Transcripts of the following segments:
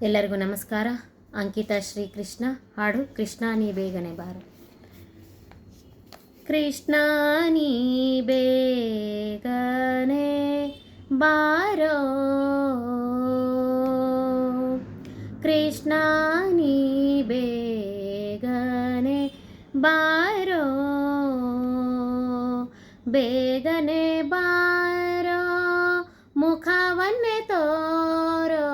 ಎಲ್ಲರಿಗೂ ನಮಸ್ಕಾರ. ಅಂಕಿತಾ ಶ್ರೀಕೃಷ್ಣ ಹಾಡು ಕೃಷ್ಣ ನೀ ಬೇಗನೆ ಬಾರೋ. ಕೃಷ್ಣ ನೀ ಬೇಗನೆ ಬಾರೋ, ಕೃಷ್ಣ ನೀ ಬೇಗನೆ ಬಾರೋ, ಬೇಗನೆ ಬಾರೋ, ಮುಖವನ್ನೇ ತೋರೋ,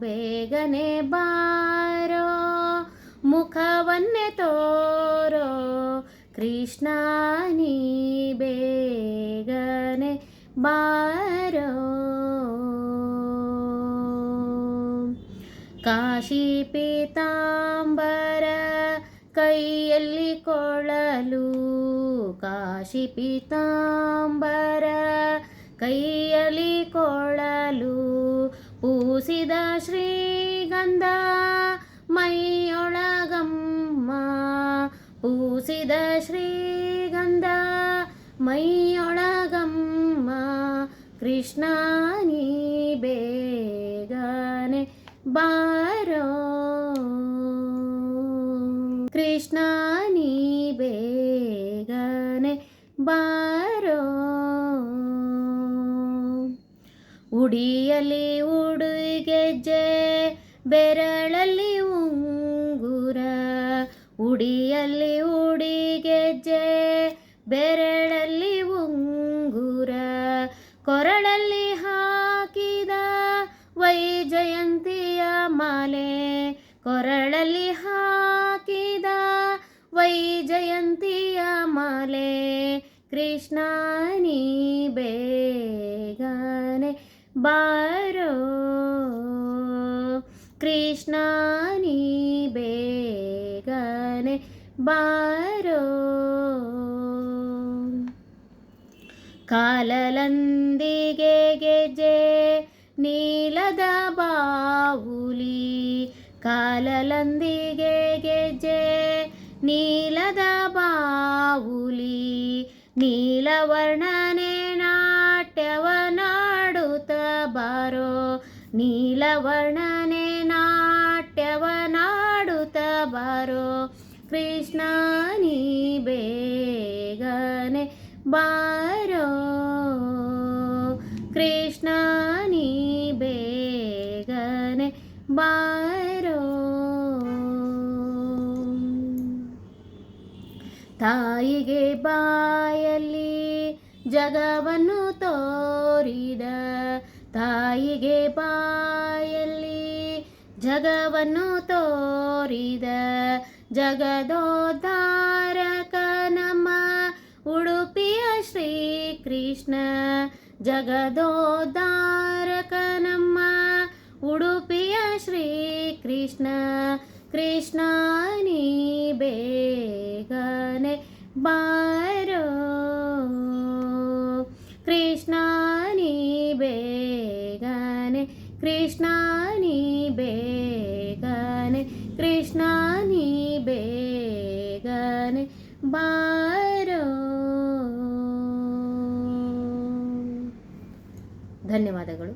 ಬೇಗನೆ ಬಾರೋ, ಮುಖವನ್ನೇ ತೋರೋ, ಕೃಷ್ಣ ನೀ ಬೇಗನೆ ಬಾರೋ. ಕಾಶಿ ಪೀತಾಂಬರ ಕೈಯಲ್ಲಿ ಕೊಳಲು, ಕಾಶಿ ಪೀತಾಂಬರ ಕೈಯಲ್ಲಿ ಕೊಳಲು, ಪೂಸಿದ ಶ್ರೀಗಂಧ ಮೈಯೊಳಗಮ್ಮ, ಪೂಸಿದ ಶ್ರೀಗಂಧ ಮೈಯೊಳಗಮ್ಮ, ಕೃಷ್ಣ ನೀ ಬೇಗನೆ ಬಾರೋ, ಕೃಷ್ಣ ನೀ ಬೇಗನೆ ಬಾರೋ. ಉಡಿಯಲ್ಲಿ ಉಡುಗೆಜ್ಜೆ ಬೆರಳಲ್ಲಿ ಉಂಗುರ, ಉಡಿಯಲ್ಲಿ ಉಡಿಗೆಜ್ಜೆ ಬೆರಳಲ್ಲಿ ಉಂಗುರ, ಕೊರಳಲ್ಲಿ ಹಾಕಿದ ವೈಜಯಂತಿಯ ಮಾಲೆ, ಕೊರಳಲ್ಲಿ ಹಾಕಿದ ವೈಜಯಂತಿಯ ಮಾಲೆ, ಕೃಷ್ಣ ನೀ ಬೇಗನೆ ಬಾರೋ, ಕೃಷ್ಣ ನೀ ಬೇಗನೆ ಬಾರೋ. ಕಾಲಲಂದಿಗೆ ಗೆಜೆ ನೀಲದ ಬಾವುಲಿ, ಕಾಲಲಂದಿಗೆ ಗೆಜೆ ನೀಲದ ಬಾವುಲಿ, ನೀಲವರ್ಣನೆ ನಾಟ್ಯವನಾಡುತ್ತ ಬಾರೋ, ನೀಲವರ್ಣನೆ ನಾಟ್ಯವನಾಡುತ್ತ ಬಾರೋ, ಕೃಷ್ಣ ನೀ ಬೇಗನೆ ಬಾರೋ, ಕೃಷ್ಣ ನೀ ಬೇಗನೆ ಬಾರೋ. ತಾಯಿಗೆ ಬಾಯಲ್ಲಿ ಜಗವನ್ನು ತೋರಿದ, ತಾಯಿಗೆ ಬಾಯಲ್ಲಿ ಜಗವನ್ನು ತೋರಿದ, ಜಗದೋದ್ಧಾರಕ ನಮ್ಮ ಉಡುಪಿಯ ಶ್ರೀಕೃಷ್ಣ, ಜಗದೋದ್ಧಾರಕ ನಮ್ಮ ಉಡುಪಿಯ ಶ್ರೀಕೃಷ್ಣ, ಕೃಷ್ಣ ನೀ ಬೇಗನೆ ಬಾರೋ, ಕೃಷ್ಣ ನೀ ಬೇಗನೆ, ಕೃಷ್ಣ ನೀ ಬೇಗನೆ, ಕೃಷ್ಣ ನೀ ಬೇಗನೆ ಬಾರೋ. ಧನ್ಯವಾದಗಳು.